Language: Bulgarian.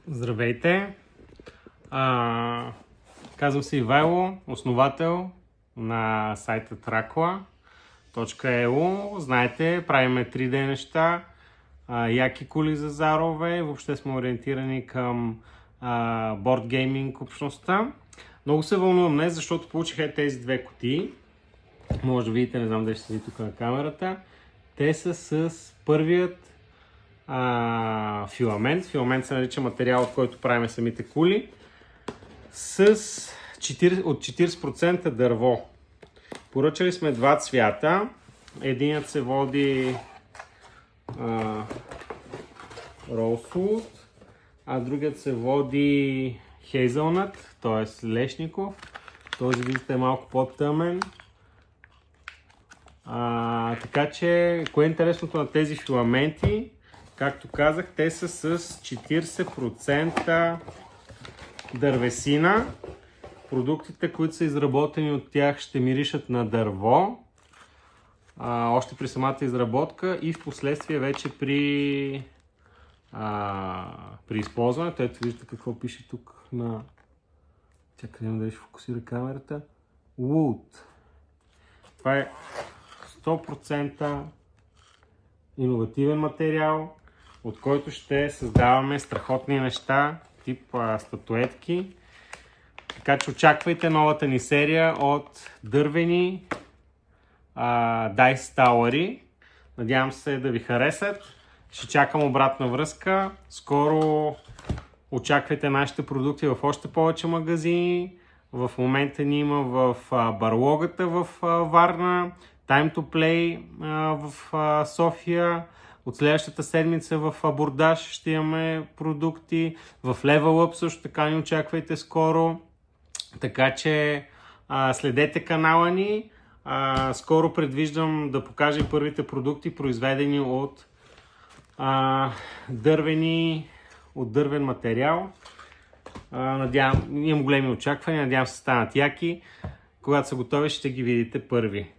Здравейте! Казвам се Ивайло, основател на сайта Tracla.eu. Знаете, правиме 3D неща, яки коли за зарове, въобще сме ориентирани към бордгейминг общността. Много се вълнувам днес, защото получих тези две кутии. Може да видите, не знам дали ще се види тук на камерата. Те са с първият филамент. Филамент се нарича материал, от който правим самите кули. От 40% дърво. Поръчали сме два цвята. Единият се води Rosewood, а другият се води Hazelnut, т.е. лешников. Този виждате е малко по-тъмен. Така че, кое е интересното на тези филаменти? Както казах, те са с 40% дървесина. Продуктите, които са изработени от тях, ще миришат на дърво. Още при самата изработка и в последствие вече при използването. Ето виждате какво пише тук на... Чакай, дали ще фокусира камерата. Wood. Това е 100% иновативен материал, от който ще създаваме страхотни неща, тип статуетки. Така че очаквайте новата ни серия от дървени Dice Tower. Надявам се да ви харесат. Ще чакам обратна връзка. Скоро очаквайте нашите продукти в още повече магазини. В момента ни има в Барлогата в Варна, Time to Play в София. От следващата седмица в Абордаж ще имаме продукти. В Level Up също така ни очаквайте скоро. Така че следете канала ни. Скоро предвиждам да покажем първите продукти, произведени от дървен материал. Имам големи очаквания, надявам се станат яки. Когато са готови, ще ги видите първи.